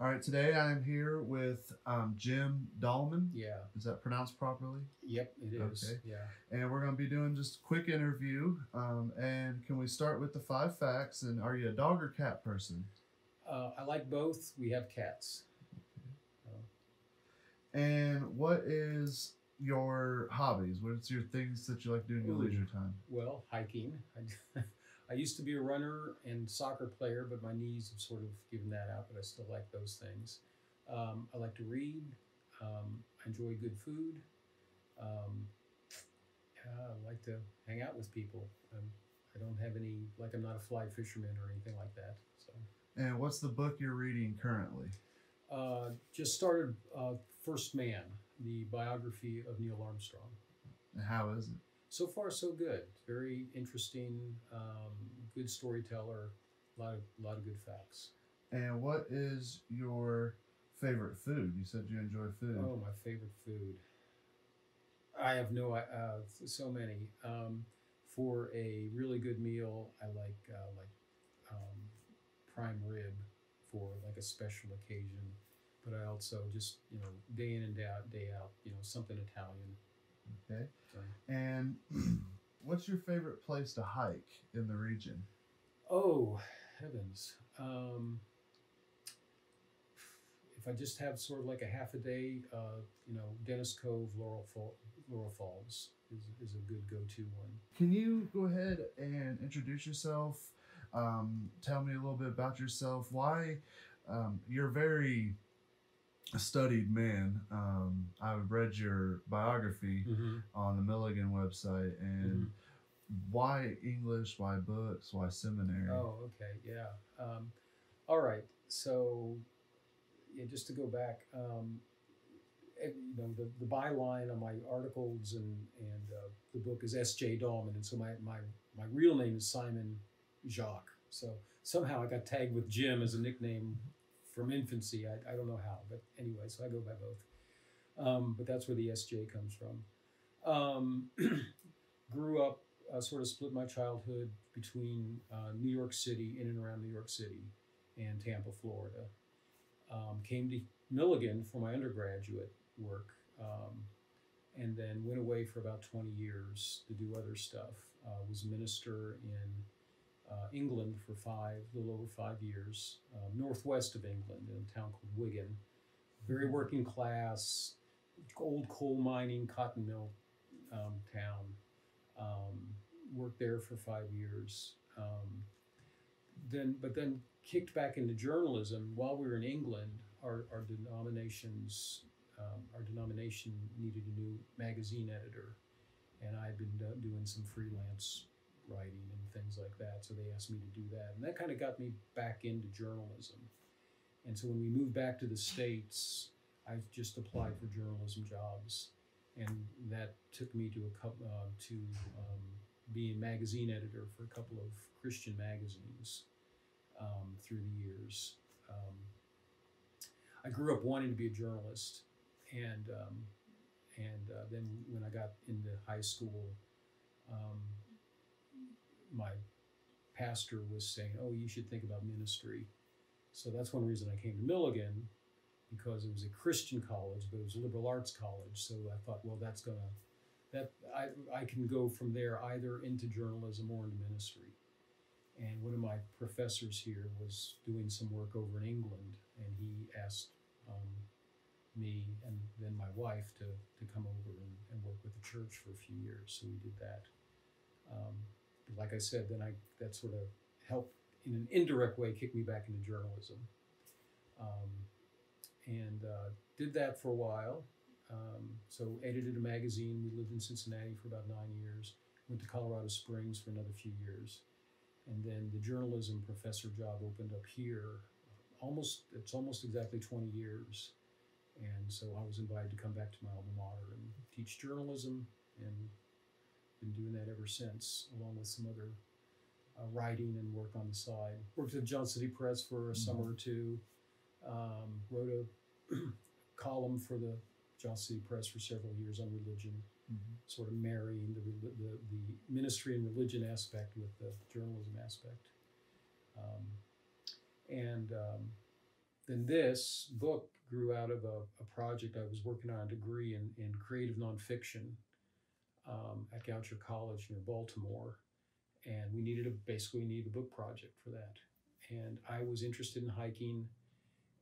All right, today I'm here with Jim Dahlman. Yeah. Is that pronounced properly? Yep, it is. Okay. Yeah. And we're going to be doing just a quick interview. And can we start with the 5 facts? And are you a dog or cat person? I like both. We have cats. And what is your hobbies? What's your things that you like doing in your leisure time? Well, hiking. I used to be a runner and soccer player, but my knees have sort of given that out, but I still like those things. I like to read. I enjoy good food. Um, I like to hang out with people. I don't have any, like I'm not a fly fisherman or anything like that. So. And what's the book you're reading currently? Just started First Man, the biography of Neil Armstrong. And how is it? So far, so good. Very interesting, good storyteller, a lot of good facts. And what is your favorite food? You said you enjoy food. Oh, my favorite food. I have so many. For a really good meal, I like prime rib for like a special occasion. But I also just, day in and day out, something Italian. Okay. So. And what's your favorite place to hike in the region? Oh, heavens. If I just have sort of like a half a day, Dennis Cove, Laurel Falls is a good go-to one. Can you go ahead and introduce yourself? Tell me a little bit about yourself. Why you're very a studied man. I've read your biography on the Milligan website, and why English? Why books? Why seminary? Oh, okay, yeah. All right. So, just to go back, the byline on my articles and the book is S.J. Dahlman, and so my real name is Simon Jacques. So somehow I got tagged with Jim as a nickname from infancy. I don't know how, but anyway, so I go by both. But that's where the S.J. comes from. Grew up, sort of split my childhood between New York City, in and around New York City, and Tampa, Florida. Came to Milligan for my undergraduate work, and then went away for about 20 years to do other stuff. Was minister in England for a little over 5 years, northwest of England in a town called Wigan. Very working class, old coal mining, cotton mill town. Worked there for 5 years. Then kicked back into journalism while we were in England. Our denomination needed a new magazine editor, and I'd been doing some freelance writing and things like that, so they asked me to do that, and that kind of got me back into journalism. And so when we moved back to the States, I just applied for journalism jobs, and that took me to being magazine editor for a couple of Christian magazines through the years. I grew up wanting to be a journalist, and then when I got into high school, my pastor was saying, "Oh, you should think about ministry." So that's one reason I came to Milligan, because it was a Christian college, but it was a liberal arts college. So I thought, well, I can go from there either into journalism or into ministry. And one of my professors here was doing some work over in England, and he asked me and then my wife to come over and work with the church for a few years. So we did that. But like I said, then that sort of helped in an indirect way kick me back into journalism. And did that for a while. So edited a magazine. We lived in Cincinnati for about 9 years. Went to Colorado Springs for another few years. And then the journalism professor job opened up here. It's almost exactly 20 years. And so I was invited to come back to my alma mater and teach journalism, and been doing that ever since, along with some other writing and work on the side. Worked at John City Press for a summer or two. Wrote a column for the John City Press for several years on religion, sort of marrying the ministry and religion aspect with the journalism aspect. then this book grew out of a project I was working on, a degree in creative nonfiction at Goucher College near Baltimore. And we basically needed a book project for that. And I was interested in hiking,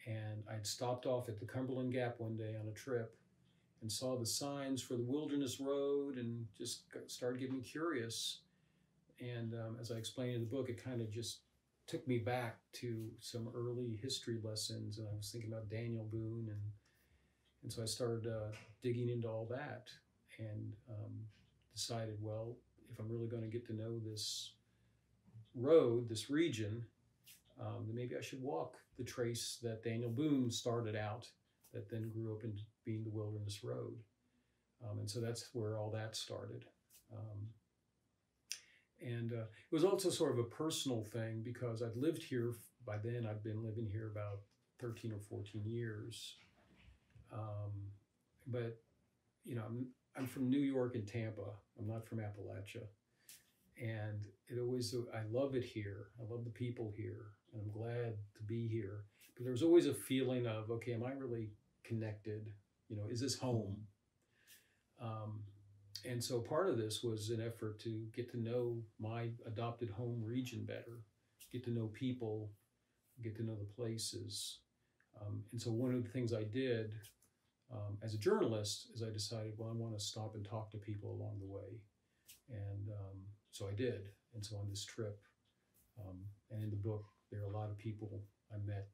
and I'd stopped off at the Cumberland Gap one day on a trip and saw the signs for the Wilderness Road and just started getting curious. And as I explained in the book, it kind of just took me back to some early history lessons, and I was thinking about Daniel Boone, and so I started digging into all that, and decided, well, if I'm really going to get to know this road, this region, then maybe I should walk the trace that Daniel Boone started out, that then grew up into being the Wilderness Road. And so that's where all that started. And it was also sort of a personal thing, because I'd lived here, by then I'd been living here about 13 or 14 years. But, you know, I'm from New York and Tampa. I'm not from Appalachia. And I love it here. I love the people here, and I'm glad to be here. But there was always a feeling of, okay, am I really connected? You know, is this home? And so part of this was an effort to get to know my adopted home region better, get to know people, get to know the places. And so one of the things I did as a journalist is I decided, well, I want to stop and talk to people along the way. And so I did. And so on this trip, and in the book, there are a lot of people I met,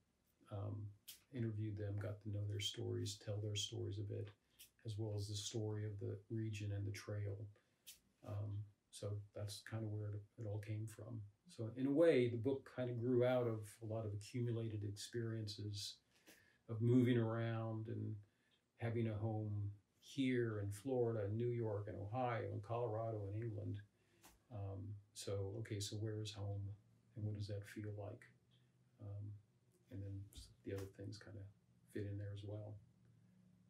interviewed them, got to know their stories, tell their stories a bit, as well as the story of the region and the trail. So that's kind of where it all came from. So in a way, the book kind of grew out of a lot of accumulated experiences of moving around and having a home here in Florida, and New York, and Ohio, and Colorado, and England. So, okay, so where is home, and what does that feel like? And then the other things kind of fit in there as well.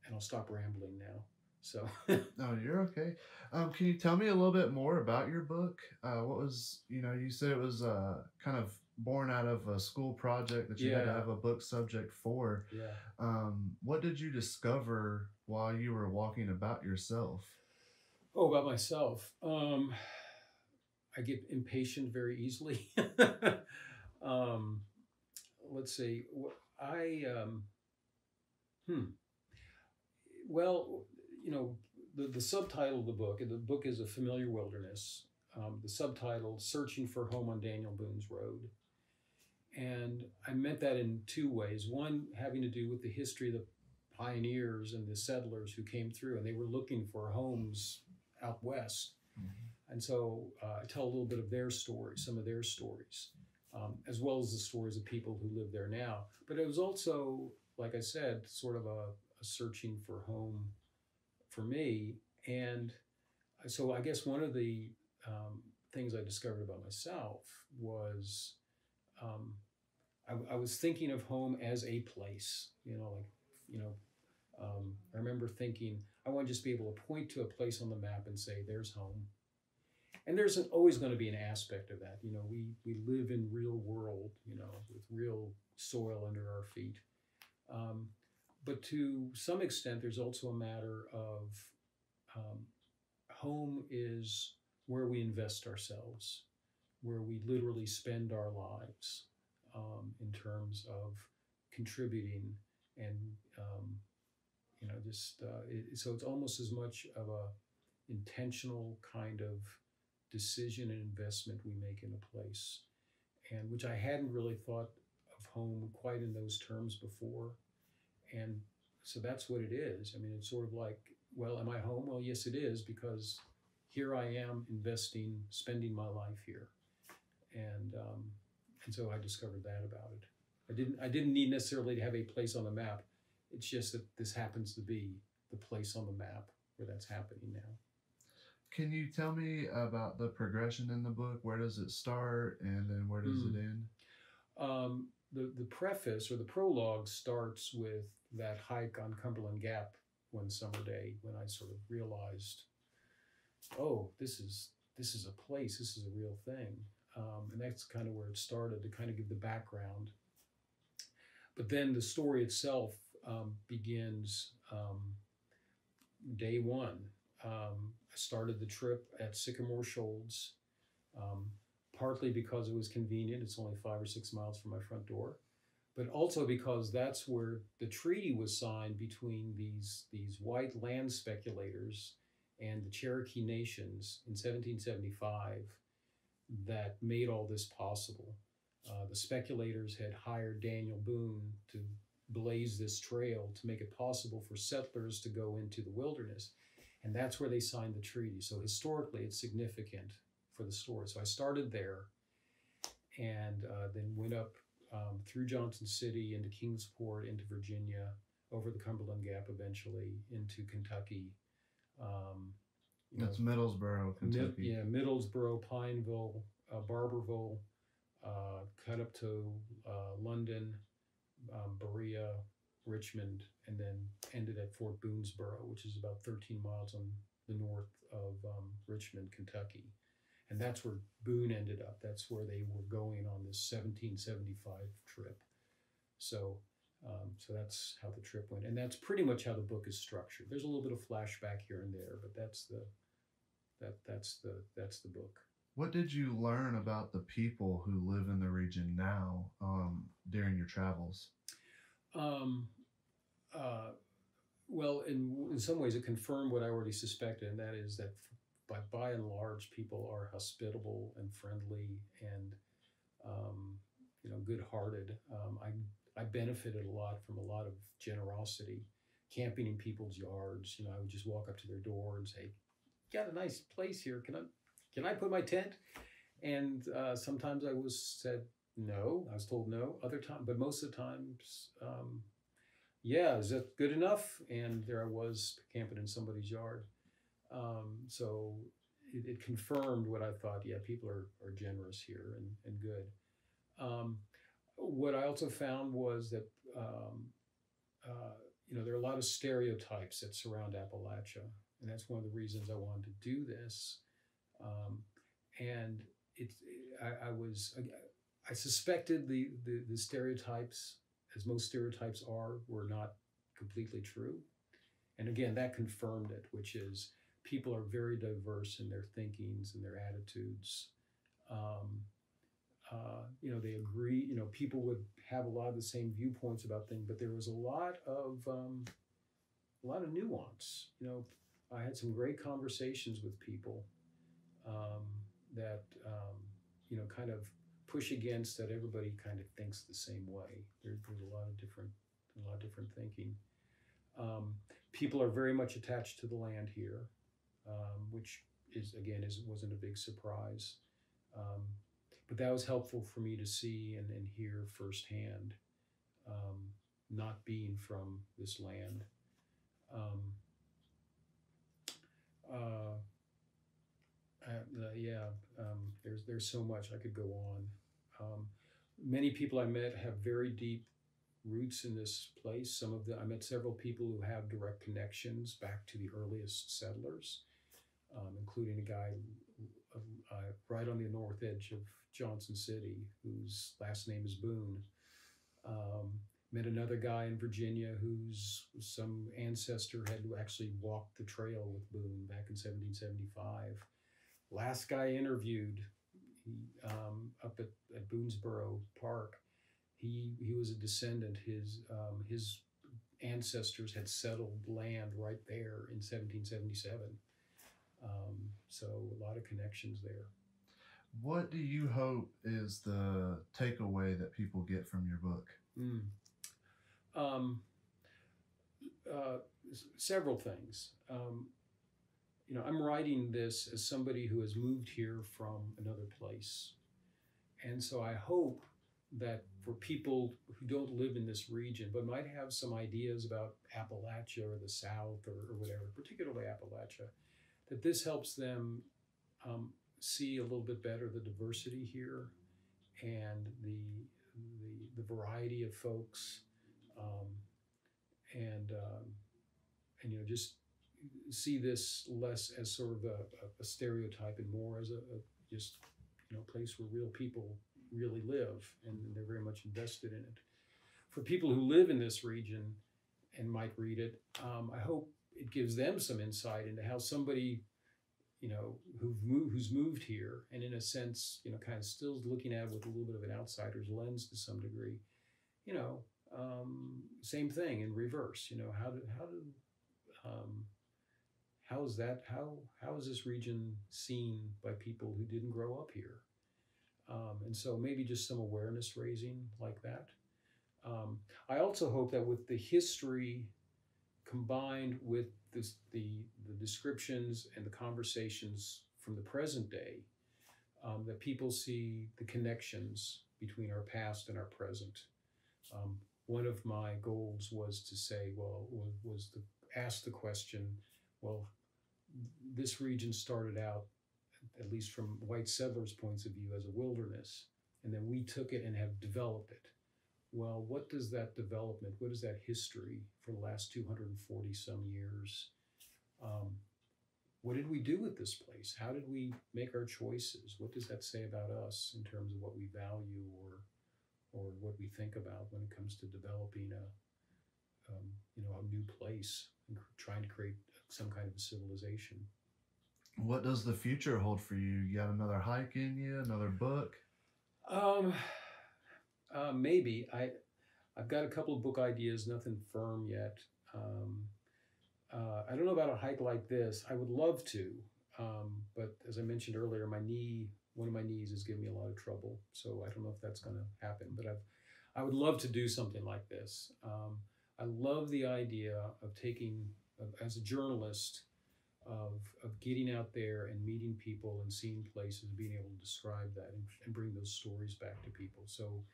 And I'll stop rambling now. So. No, you're okay. Can you tell me a little bit more about your book? What was, you said it was kind of born out of a school project that you had to have a book subject for. Yeah. What did you discover while you were walking about yourself? Oh, about myself. I get impatient very easily. Let's see. Well, the subtitle of the book is A Familiar Wilderness. The subtitle, Searching for Home on Daniel Boone's Road. And I meant that in two ways. One, having to do with the history of the pioneers and the settlers who came through, and they were looking for homes out west. Mm-hmm. And so I tell a little bit of their stories, some of their stories, as well as the stories of people who live there now. But it was also, like I said, sort of a searching for home for me. And so I guess one of the things I discovered about myself was I was thinking of home as a place, I remember thinking, I want to just be able to point to a place on the map and say, there's home. And there's always going to be an aspect of that. We live in real world, with real soil under our feet. But to some extent, there's also a matter of home is where we invest ourselves, where we literally spend our lives in terms of contributing and, so it's almost as much of a intentional kind of decision and investment we make in a place, and which I hadn't really thought of home quite in those terms before. And so that's what it is. I mean, it's sort of like, well, am I home? Well, yes, it is, because here I am investing, spending my life here. And so I discovered that about it. I didn't need necessarily to have a place on the map. It's just that this happens to be the place on the map where that's happening now. Can you tell me about the progression in the book? Where does it start, and then where does it end? The preface or the prologue starts with that hike on Cumberland Gap one summer day when I sort of realized, oh, this is a place, this is a real thing. And that's kind of where it started, to kind of give the background. But then the story itself begins day one. I started the trip at Sycamore Shoals, partly because it was convenient. It's only 5 or 6 miles from my front door, but also because that's where the treaty was signed between these white land speculators and the Cherokee nations in 1775 that made all this possible. The speculators had hired Daniel Boone to blaze this trail to make it possible for settlers to go into the wilderness. And that's where they signed the treaty. So historically, it's significant for the story. So I started there and then went up through Johnson City into Kingsport, into Virginia, over the Cumberland Gap eventually, into Kentucky. That's Middlesboro, Kentucky. Middlesboro, Pineville, Barberville, cut up to London, Berea, Richmond, and then ended at Fort Boonesboro, which is about 13 miles on the north of Richmond, Kentucky. And that's where Boone ended up. That's where they were going on this 1775 trip. So that's how the trip went. And that's pretty much how the book is structured. There's a little bit of flashback here and there, but that's the book. What did you learn about the people who live in the region now during your travels? Well, in some ways, it confirmed what I already suspected, and that is that by and large, people are hospitable and friendly and good-hearted. I benefited a lot from a lot of generosity, camping in people's yards. I would just walk up to their door and say, "Got a nice place here. Can I put my tent?" And sometimes I was said no. I was told no. Other time, but most of the times, yeah, is that good enough? And there I was camping in somebody's yard. So it confirmed what I thought. Yeah, people are generous here and good. What I also found was that there are a lot of stereotypes that surround Appalachia, and that's one of the reasons I wanted to do this. And I suspected the stereotypes, as most stereotypes were not completely true. And again, that confirmed it, which is people are very diverse in their thinkings and their attitudes. They agree, people would have a lot of the same viewpoints about things, but there was a lot of nuance. I had some great conversations with people that kind of push against that everybody kind of thinks the same way. There's a lot of different thinking. People are very much attached to the land here, which wasn't a big surprise. But that was helpful for me to see and hear firsthand, not being from this land. There's so much I could go on. Many people I met have very deep roots in this place. I met several people who have direct connections back to the earliest settlers, including a guy right on the north edge of Johnson City, whose last name is Boone. Met another guy in Virginia whose some ancestor had actually walked the trail with Boone back in 1775. Last guy I interviewed, up at Boonesboro Park, he was a descendant. His ancestors had settled land right there in 1777. So a lot of connections there. What do you hope is the takeaway that people get from your book? Several things. I'm writing this as somebody who has moved here from another place. And so I hope that for people who don't live in this region, but might have some ideas about Appalachia or the South or whatever, particularly Appalachia, that this helps them see a little bit better the diversity here and the variety of folks, and just see this less as sort of a stereotype and more as a place where real people really live and they're very much invested in it. for people who live in this region and might read it, I hope it gives them some insight into how somebody, you know, who's moved here and in a sense, you know, kind of still looking at it with a little bit of an outsider's lens to some degree, you know, same thing in reverse, you know, how is this region seen by people who didn't grow up here? And so maybe just some awareness raising like that. I also hope that with the history combined with the descriptions and the conversations from the present day, that people see the connections between our past and our present. One of my goals was to say, well, was to ask the question, well, this region started out, at least from white settlers' points of view, as a wilderness, and then we took it and have developed it. Well, what does that development, what is that history for the last 240 some years? What did we do with this place? How did we make our choices? What does that say about us in terms of what we value or what we think about when it comes to developing a new place and trying to create some kind of a civilization? What does the future hold for you? You got another hike in you, another book? Maybe. I've got a couple of book ideas, nothing firm yet. I don't know about a hike like this. I would love to, but as I mentioned earlier, one of my knees is giving me a lot of trouble, so I don't know if that's going to happen. But I would love to do something like this. I love the idea of as a journalist, of getting out there and meeting people and seeing places, being able to describe that and bring those stories back to people. So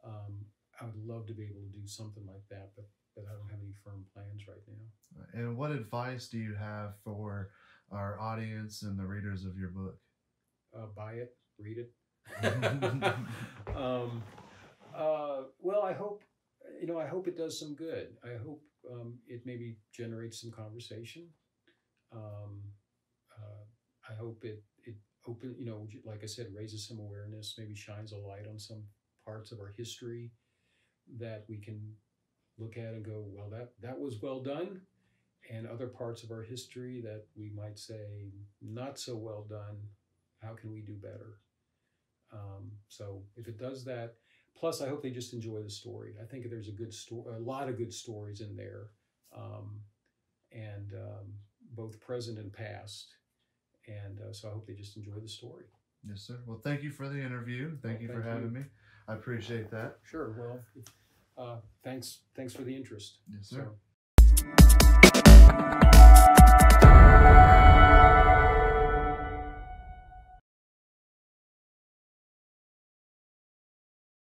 I would love to be able to do something like that, but I don't have any firm plans right now. And what advice do you have for our audience and the readers of your book? Buy it, read it. Well, I hope it does some good. I hope it maybe generates some conversation. I hope it open, like I said, raises some awareness, maybe shines a light on some parts of our history that we can look at and go, well, that was well done, and other parts of our history that we might say, not so well done, how can we do better? So if it does that, plus I hope they just enjoy the story. I think there's a lot of good stories in there, and both present and past, and so I hope they just enjoy the story. Yes, sir. Well, thank you for the interview. Thank you for having me. I appreciate that. Sure. Well, thanks for the interest. Yes, sir. So.